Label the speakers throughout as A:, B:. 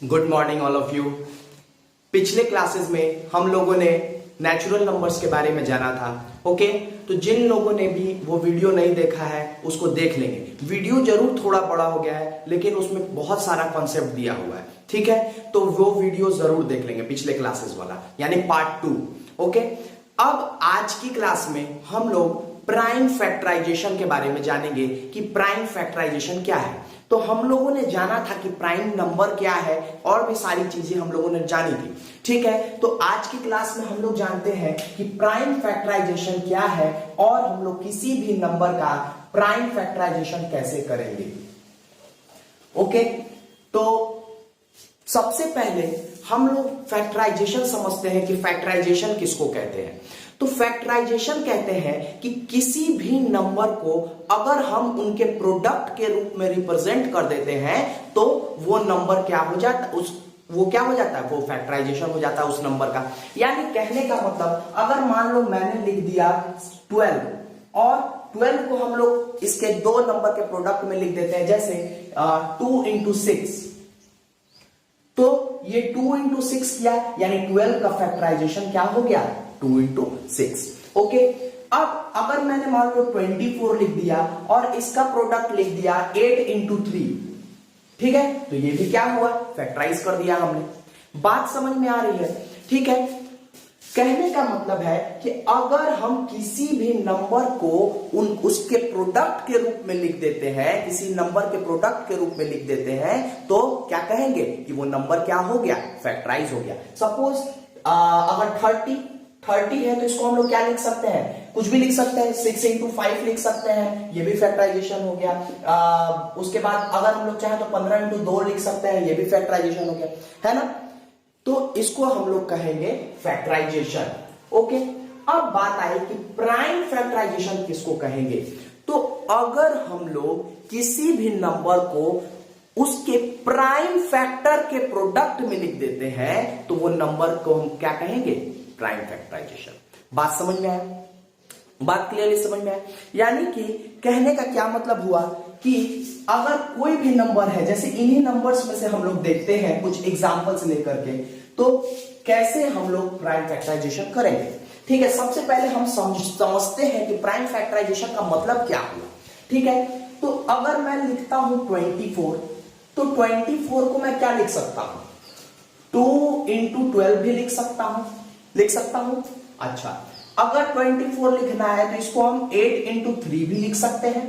A: Good morning all of you. पिछले classes में हम लोगों ने नेचुरल नंबर्स के बारे में जाना था। ओके, तो जिन लोगों ने भी वो वीडियो नहीं देखा है उसको देख लेंगे। वीडियो जरूर थोड़ा बड़ा हो गया है लेकिन उसमें बहुत सारा कॉन्सेप्ट दिया हुआ है, ठीक है। तो वो वीडियो जरूर देख लेंगे, पिछले क्लासेस वाला यानी पार्ट 2। ओके, अब आज की क्लास में हम लोग प्राइम फैक्टराइजेशन के बारे में जानेंगे कि प्राइम फैक्टराइजेशन क्या है। तो हम लोगों ने जाना था कि प्राइम नंबर क्या है और भी सारी चीजें हम लोगों ने जानी थी, ठीक है। तो आज की क्लास में हम लोग जानते हैं कि प्राइम फैक्टराइजेशन क्या है और हम लोग किसी भी नंबर का प्राइम फैक्टराइजेशन कैसे करेंगे। ओके, तो सबसे पहले हम लोग फैक्टराइजेशन समझते हैं कि फैक्टराइजेशन किसको कहते हैं। तो फैक्टराइजेशन कहते हैं कि किसी भी नंबर को अगर हम उनके प्रोडक्ट के रूप में रिप्रेजेंट कर देते हैं तो वो नंबर क्या हो जाता है, वो क्या हो जाता है, वो फैक्टराइजेशन हो जाता है उस नंबर का। यानी कहने का मतलब, अगर मान लो मैंने लिख दिया 12 और 12 को हम लोग इसके दो नंबर के प्रोडक्ट में लिख देते हैं, जैसे 2 into 6, तो ये 2 into 6 किया यानी 12 का फैक्टराइजेशन क्या हो गया, 2 into 6। ओके, अब अगर मैंने मान लो 24 लिख दिया और इसका प्रोडक्ट लिख दिया 8 into 3, ठीक है, तो ये भी क्या हुआ, फैक्टराइज कर दिया हमने। बात समझ में आ रही है, ठीक है। कहने का मतलब है कि अगर हम किसी भी नंबर को उसके प्रोडक्ट के रूप में लिख देते हैं, किसी नंबर के प्रोडक्ट के रूप में लिख देते हैं, तो क्या कहेंगे कि वो नंबर क्या हो गया, फैक्टराइज हो गया। सपोज अगर 30 है तो इसको हम लोग क्या लिख सकते हैं, कुछ भी लिख सकते हैं, 6 into 5 लिख सकते हैं, ये भी फैक्टराइजेशन हो गया। उसके बाद अगर हम लोग चाहें तो 15 into 2 लिख सकते हैं, ये भी फैक्टराइजेशन हो गया, है ना। तो इसको हम लोग कहेंगे फैक्टराइजेशन। ओके, अब बात आई कि प्राइम फैक्टराइजेशन किसको कहेंगे। तो अगर हम लोग किसी भी नंबर को उसके प्राइम फैक्टर के प्रोडक्ट में लिख देते हैं तो वो नंबर को हम क्या कहेंगे, प्राइम फैक्टराइजेशन। बात समझ में आया, बात क्लियरली समझ में आया। यानी कि कहने का क्या मतलब हुआ कि अगर कोई भी नंबर है, जैसे इन्हीं नंबर्स में से हम लोग देखते हैं कुछ एग्जांपल्स लेकर के, तो कैसे हम लोग प्राइम फैक्टराइजेशन करेंगे। ठीक है, सबसे पहले हम समझते हैं कि प्राइम फैक्टराइजेशन का मतलब क्या हुआ, ठीक है। तो अगर मैं लिखता हूं 24, तो 24 को मैं क्या लिख सकता हूं, 2 into 12 भी लिख सकता हूं। अच्छा, अगर 24 लिखना है तो इसको हम 8 into 3 भी लिख सकते हैं,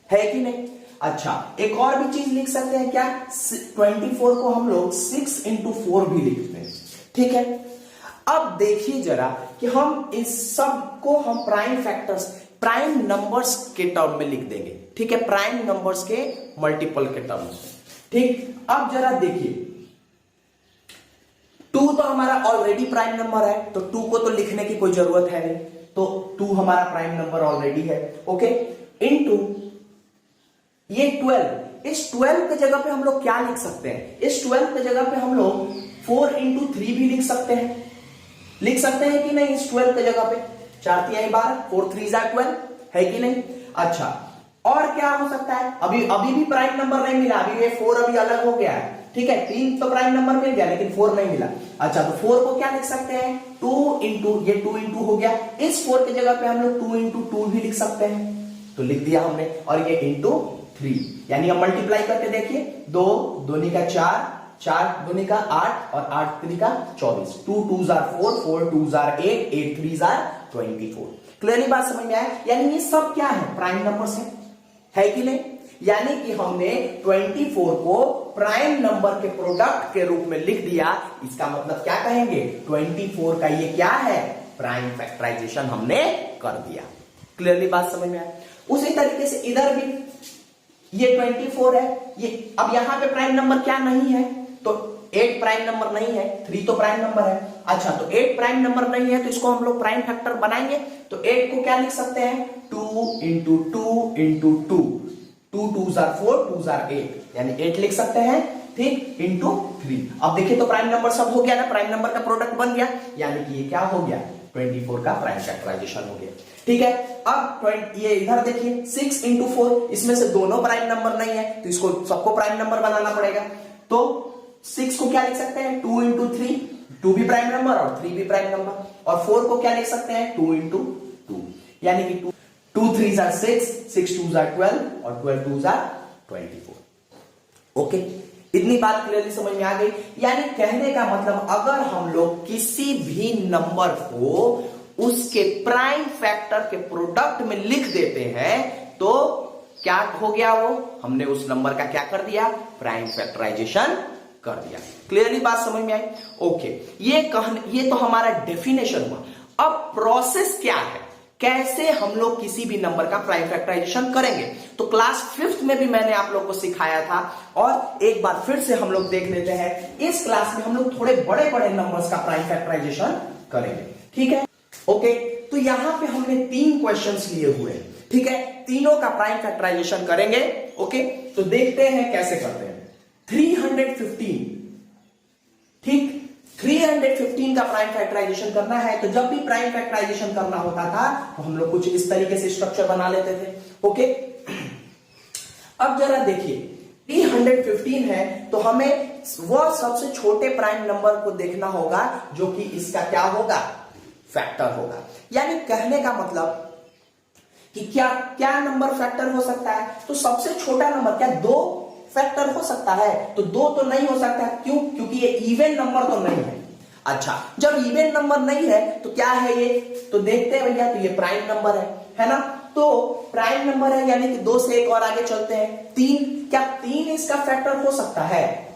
A: है कि नहीं। अच्छा, एक और भी चीज लिख सकते हैं क्या, 24 को हम लोग 6 into 4 भी लिखते हैं, ठीक है। अब देखिए जरा कि हम इस सब को हम प्राइम नंबर्स के टर्म में लिख देंगे, ठीक है, प्राइम नंबर्स के मल्टीपल के टर्म में, ठीक। अब जरा देखिए, 2 तो हमारा ऑलरेडी प्राइम नंबर है, तो 2 को तो लिखने की कोई जरूरत है नहीं, तो 2 हमारा प्राइम नंबर ऑलरेडी है। ओके, इनटू ये 12, इस 12 के जगह पे हम लोग क्या लिख सकते हैं, इस 12 के जगह पे हम लोग 4 into 3 भी लिख सकते हैं कि नहीं। इस 12 के जगह पे 4 3 12, 4 3 12, है कि नहीं। अच्छा, और क्या हो सकता है, अभी भी प्राइम नंबर नहीं मिला, अभी ये 4 अभी अलग हो गया है, ठीक है। 3 तो प्राइम नंबर मिल गया लेकिन 4 नहीं मिला। अच्छा, तो 4 को क्या लिख सकते हैं, 2 into हो गया, इस 4 की जगह पे हम लोग 2 into 2 भी लिख सकते हैं, तो लिख दिया हमने। और ये into 3, यानी हम मल्टीप्लाई करके देखिए, 2 दूनी का 4, 4 दूनी का 8 और 8 3 का 24, 2 2s are 4, 4 2s are 8, 8 3s are 24। Clearly बात समझ में आया। यानी ये सब क्या है, प्राइम नंबर्स है कि नहीं। यानी कि हमने 24 को प्राइम नंबर के प्रोडक्ट के रूप में लिख दिया, इसका मतलब क्या कहेंगे, 24 का ये क्या है, प्राइम फैक्टराइजेशन हमने कर दिया। क्लियरली बात समझ में आया। उसी तरीके से इधर भी ये 24 है, ये अब यहां पे प्राइम नंबर क्या नहीं है, तो 8 प्राइम नंबर नहीं है, 3 तो प्राइम नंबर है। अच्छा, तो 8 प्राइम नंबर नहीं है तो इसको हम लोग प्राइम फैक्टर बनाएंगे, तो 8 को क्या लिख सकते हैं, 2 into 2 into 2, 2 2s are 4, 2s are 8, यानी 8 लिख सकते हैं, ठीक, into 3। अब देखिए तो प्राइम नंबर सब हो गया ना, प्राइम नंबर का प्रोडक्ट बन गया, यानी कि ये क्या हो गया, 24 का प्राइम फैक्टराइजेशन हो गया, ठीक है। अब ये इधर देखिए 6 into 4, इसमें से दोनों प्राइम नंबर नहीं है तो इसको सबको प्राइम नंबर बनाना पड़ेगा, तो 6 को क्या लिख सकते हैं 2 इंटू 3, 2 भी प्राइम नंबर और 3 भी प्राइम नंबर, और 4 को क्या लिख सकते हैं 2 इंटू 2, यानी कि 2 3 आर 6, 6 2 आर 12 और 12 2 आर 24। ओके, इतनी बात क्लियरली समझ में आ गई। यानी कहने का मतलब अगर हम लोग किसी भी नंबर को उसके प्राइम फैक्टर के प्रोडक्ट में लिख देते हैं तो क्या हो गया, वो हमने उस नंबर का क्या कर दिया, प्राइम फैक्टराइजेशन कर दिया। क्लियरली बात समझ में आई। ओके, ये तो हमारा डेफिनेशन हुआ। अब प्रोसेस क्या है, कैसे हम लोग किसी भी नंबर का प्राइम फैक्टराइजेशन करेंगे, तो क्लास 5th में भी मैंने आप लोग को सिखाया था और एक बार फिर से हम लोग देख लेते हैं। इस क्लास में हम लोग थोड़े बड़े बड़े नंबर्स का प्राइम फैक्टराइजेशन करेंगे, ठीक है। ओके, तो यहां पे हमने 3 क्वेश्चंस लिए हुए हैं, ठीक है, तीनों का प्राइम फैक्टराइजेशन करेंगे। ओके, तो देखते हैं कैसे करते हैं। 315, ठीक, 315 का प्राइम फैक्टराइजेशन करना है। तो जब भी प्राइम फैक्टराइजेशन करना होता था तो हम लोग कुछ इस तरीके से स्ट्रक्चर बना लेते थे। ओके, अब जरा देखिए 315 है तो हमें वह सबसे छोटे प्राइम नंबर को देखना होगा जो कि इसका क्या होगा, फैक्टर होगा। यानी कहने का मतलब कि क्या क्या नंबर फैक्टर हो सकता है, तो सबसे छोटा नंबर क्या 2 फैक्टर हो सकता है, तो 2 तो नहीं हो सकता। क्यों, क्योंकि ये इवन नंबर तो नहीं है। अच्छा, जब इवन नंबर नहीं है तो क्या है ये, तो देखते हैं भैया, तो ये प्राइम नंबर है ना, तो प्राइम नंबर है यानी कि 2 से एक और आगे चलते हैं 3, क्या 3 इसका फैक्टर हो सकता है,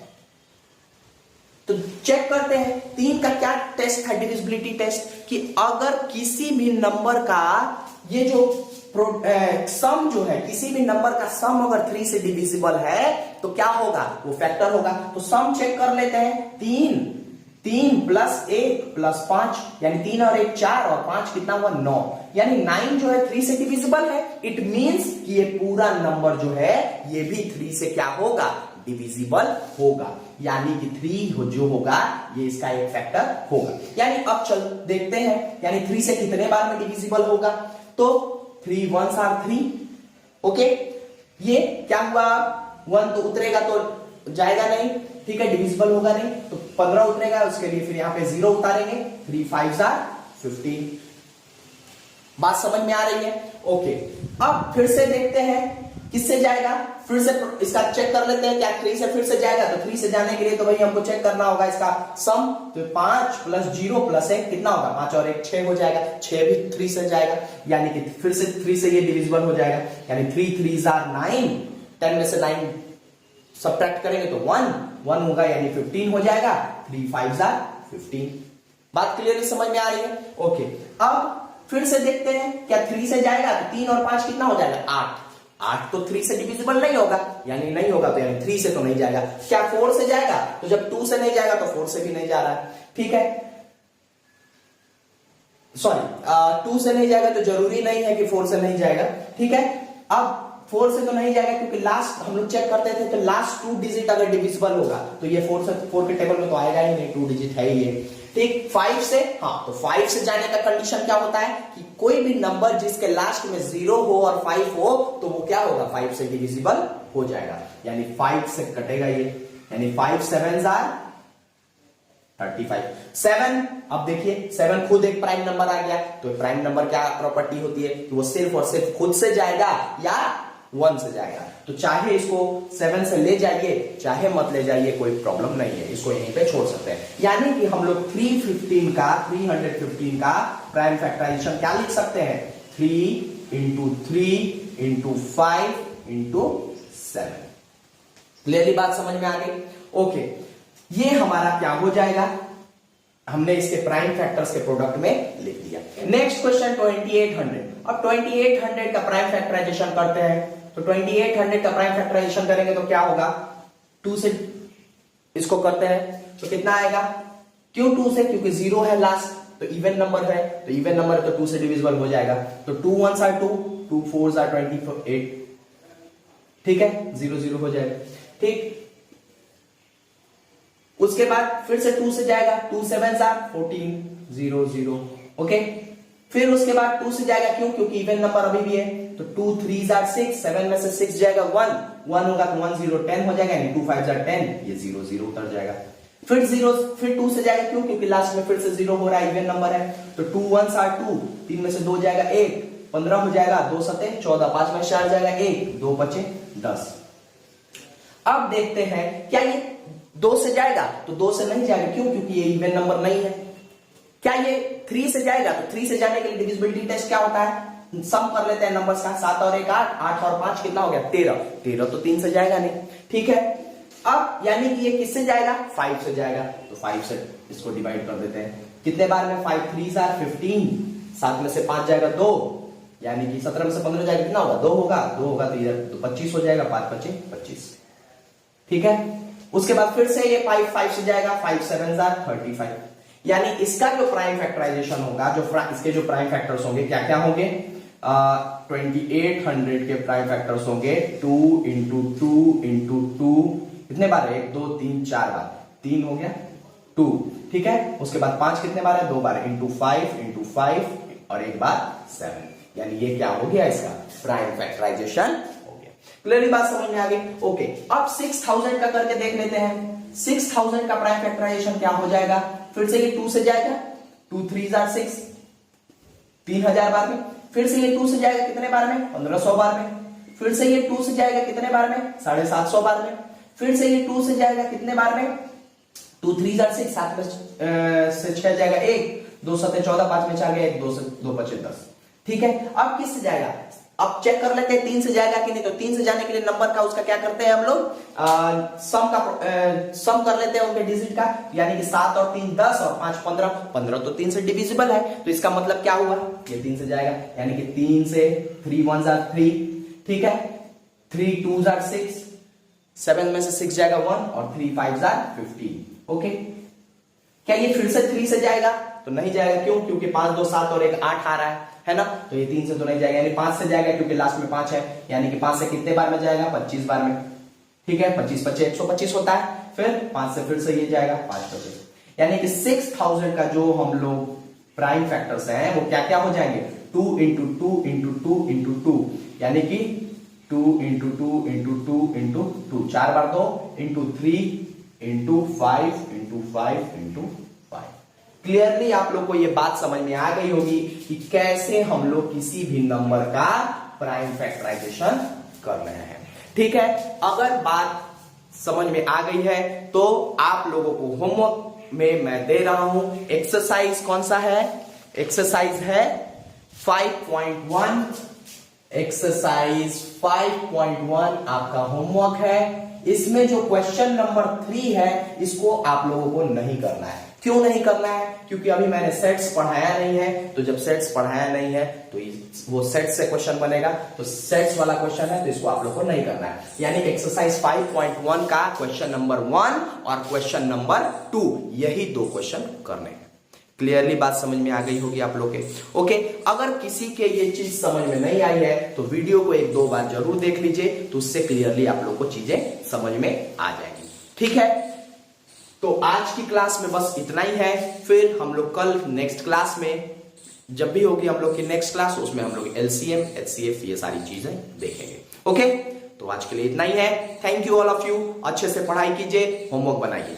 A: तो चेक करते हैं 3 का क्या टेस्ट है, डिविजिबिलिटी टेस्ट, कि अगर किसी भी नंबर का ये जो सम जो है, किसी भी नंबर का सम अगर 3 से डिविजिबल है तो क्या होगा, वो फैक्टर होगा। तो सम चेक कर लेते हैं, 3 प्लस 1 प्लस 5 यानी 3 और 1 4 और 5 कितना हुआ 9, यानी 9 जो है 3 से डिविजिबल है। इट मींस कि ये पूरा नंबर जो है ये भी 3 से क्या होगा, डिविजिबल होगा, यानी कि 3 जो होगा ये इसका एक फैक्टर होगा। यानी अब चल देखते हैं, यानी 3 से कितने बार में डिविजिबल होगा, तो 3 1s are 3। ओके, ये क्या हुआ, 1 तो उतरेगा तो जाएगा नहीं, ठीक है, डिविजिबल होगा नहीं, तो 15 उतरेगा, उसके लिए फिर यहां पे 0 उतारेंगे, 3 5s are 15। बात समझ में आ रही है। ओके, अब फिर से देखते हैं किससे जाएगा, फिर से इसका चेक कर लेते हैं, क्या 3 से फिर से जाएगा, तो 3 से जाने के लिए तो भाई हमको चेक करना होगा इसका सम, तो 5 प्लस 0 प्लस 1 कितना होगा, 5 और 1 6 हो जाएगा, 6 भी 3 से जाएगा, यानी कि फिर से 3 से ये डिविजिबल हो जाएगा, यानी 3 3s are 9, 10 में से 9 सब्ट्रैक्ट करेंगे तो 1 होगा, यानी 15 हो जाएगा, 3 5s are 15। बात क्लियरली समझ में आ रही है। ओके, अब फिर से देखते हैं, क्या 3 से जाएगा, तो 3 और 5 कितना हो जाएगा 8 तो 3 से डिविजिबल नहीं होगा, यानी नहीं होगा, तो यानी 3 से तो नहीं जाएगा। क्या 4 से जाएगा, तो जब 2 से नहीं जाएगा तो 4 से भी नहीं जा रहा है, ठीक है, सॉरी 2 से नहीं जाएगा तो जरूरी नहीं है कि 4 से नहीं जाएगा, ठीक है। अब 4 से तो नहीं जाएगा क्योंकि लास्ट हम लोग चेक करते थे, तो लास्ट 2 डिजिट अगर डिविजिबल होगा तो ये 4 के टेबल में तो आएगा ही नहीं, 2 डिजिट है ही ये, ठीक। 5 से, हाँ, तो 5 से जाने का कंडीशन क्या होता है कि कोई भी नंबर जिसके लास्ट में 0 हो और 5 हो तो वो क्या होगा, 5 से डिविजिबल हो जाएगा, यानी 5 से कटेगा ये, यानी 5 7s are 35। 7, अब देखिए 7 खुद एक प्राइम नंबर आ गया, तो प्राइम नंबर क्या प्रॉपर्टी होती है कि वो सिर्फ और सिर्फ खुद से जाएगा या 1 से जाएगा, तो चाहे इसको 7 से ले जाइए चाहे मत ले जाइए कोई प्रॉब्लम नहीं है, इसको यहीं पे छोड़ सकते हैं। यानी कि हम लोग 315 का प्राइम फैक्टराइजेशन क्या लिख सकते हैं, 3 इंटू 3 इंटू 5 इंटू 7। क्लियरली बात समझ में आ गई। ओके, ये हमारा क्या हो जाएगा, हमने इसके प्राइम फैक्टर्स के प्रोडक्ट में लिख दिया। Next question 2800। अब 2800 का प्राइम फैक्टराइजेशन करते हैं, तो 2800 का प्राइम फैक्टराइजेशन करेंगे तो क्या होगा, 2 से इसको करते हैं तो कितना आएगा, क्यों 2 से, क्योंकि 0 है लास्ट, तो इवन नंबर है, तो इवन नंबर है तो 2 से डिविजिबल हो जाएगा, तो 2 1s are 2, 2 4s are 28, ठीक है, 0 0 हो जाएगा, ठीक। उसके बाद फिर से 2 से जाएगा, 2 7s are 14, 0 0, ओके। फिर उसके बाद 2 से जाएगा, क्यों, क्योंकि इवन नंबर अभी भी है, तो 2 3 जार 6, 7 में से 6 जाएगा 1, 1 होगा तो 1 0 10 हो जाएगा, यानी 2 5 जार 10, ये 0 0 उतर जाएगा। फिर 2 से जाएगा, क्यों? क्योंकि लास्ट में फिर से 0 हो रहा है, इवन नंबर है, तो 2 1 आर 2, 3 में से 2 जाएगा 1, 15 हो जाएगा, 2 7 14, 5 में 4 जाएगा 1, 2 5 10। अब देखते हैं क्या ये 2 से जाएगा, तो 2 से नहीं जाएगा, क्यों? क्योंकि ये इवन नंबर नहीं है। क्या ये 3 से जाएगा, तो 3 से जाने के लिए डिविजिबिलिटी टेस्ट क्या होता है, सम कर लेते हैं नंबर्स का, 7 और 1 8, 8 और 5 कितना हो गया 13, 13 तो 3 से जाएगा नहीं, ठीक है। अब यानी कि ये किससे जाएगा, 5 से जाएगा, तो 5 से इसको डिवाइड कर देते हैं, कितने बार में, 5 3 आर 15, 7 में से 5 जाएगा 2, यानी कि 17 में से 15 जाएगा, कितना होगा 2 होगा, 2 होगा तो इधर तो 25 हो जाएगा, 5 5 25, ठीक है। उसके बाद फिर से ये 5 से जाएगा, 5 7 आर 35, यानी इसका जो प्राइम फैक्टराइजेशन होगा, जो इसके जो प्राइम फैक्टर्स होंगे क्या क्या होंगे, 2800 के प्राइम फैक्टर्स होंगे 2 इंटू 2 इंटू 2, कितने बार है, 1 2 3 4 बार, 3 हो गया 2, ठीक है। उसके बाद 5 कितने बार है, 2 बार, इंटू 5 और 1 बार 7, यानी ये क्या हो गया, इसका प्राइम फैक्टराइजेशन हो गया। क्लियरली बात समझ में आ गई, ओके। अब 6000 का करके देख लेते हैं, 6000 का प्राइम फैक्टराइजेशन क्या हो जाएगा, फिर से ये 2 से जाएगा, 2 3 आर 6, 3000 बार में, फिर से ये 2 से जाएगा कितने बार में, 1500 बार में, फिर से ये 2 से जाएगा कितने बार में, 750 बार में, फिर से ये 2 से जाएगा कितने बार में, 2 3 आर 6, 7 में से 6 जाएगा 1, 2 7 14, 5 में 4 गया 1, 2 से 2 5 10, ठीक है। अब किससे जाएगा, अब चेक कर लेते हैं 3 से जाएगा कि नहीं, तो 3 से जाने के लिए नंबर का उसका क्या करते हैं हम लोग, सम कर लेते हैं उनके डिजिट का, यानी कि 7 और 3 10 और 5 15, 15 तो 3 से डिविजिबल है, तो इसका मतलब क्या हुआ, ये 3 से जाएगा, यानी कि 3 से 3 1 आर 3, ठीक है, 3 2 आर 6, 7 में से 6 जाएगा 1 और 3 5 आर 15, ओके। क्या ये फिर से 3 से जाएगा, तो नहीं जाएगा, क्यों? क्योंकि 5 2 7 और 1 8 आ रहा है ना, तो ये 3 से तो नहीं जाएगा, यानी 5 से जाएगा, क्योंकि लास्ट में 5 है, यानी कि 5 से कितने बार में जाएगा, 25 बार में, ठीक है, 25 25 125 होता है, फिर 5 से फिर से ये जाएगा 5 25, यानी कि 6000 का जो हम लोग प्राइम फैक्टर्स हैं वो क्या क्या हो जाएंगे, 2 इंटू 2 इंटू 2 इंटू 2, यानी कि 2 इंटू 2 इंटू 2 इंटू 2, 4 बार 2 into 3 into 5 into 5 into 5। Clearly आप लोग को ये बात समझ में आ गई होगी कि कैसे हम लोग किसी भी नंबर का प्राइम फैक्टराइजेशन कर रहे हैं, ठीक है। अगर बात समझ में आ गई है तो आप लोगों को होमवर्क में मैं दे रहा हूं एक्सरसाइज, कौन सा है, एक्सरसाइज है 5.1, एक्सरसाइज 5.1 आपका होमवर्क है। इसमें जो क्वेश्चन नंबर 3 है इसको आप लोगों को नहीं करना है। क्यों नहीं करना है, क्योंकि अभी मैंने सेट्स पढ़ाया नहीं है, तो जब सेट्स पढ़ाया नहीं है तो वो सेट्स से क्वेश्चन बनेगा, तो सेट्स वाला क्वेश्चन है तो इसको आप लोग को नहीं करना है। यानी एक्सरसाइज 5.1 का क्वेश्चन नंबर 1 और क्वेश्चन नंबर 2 यही 2 क्वेश्चन करने हैं। क्लियरली बात समझ में आ गई होगी आप लोग के, ओके। अगर किसी के ये चीज समझ में नहीं आई है तो वीडियो को 1-2 बार जरूर देख लीजिए, तो उससे क्लियरली आप लोग को चीजें समझ में आ जाएगी, ठीक है। तो आज की क्लास में बस इतना ही है, फिर हम लोग कल नेक्स्ट क्लास में जब भी होगी हम लोग की नेक्स्ट क्लास, उसमें हम लोग LCM HCF ये सारी चीजें देखेंगे, ओके। तो आज के लिए इतना ही है। Thank you all of you, अच्छे से पढ़ाई कीजिए, होमवर्क बनाइए।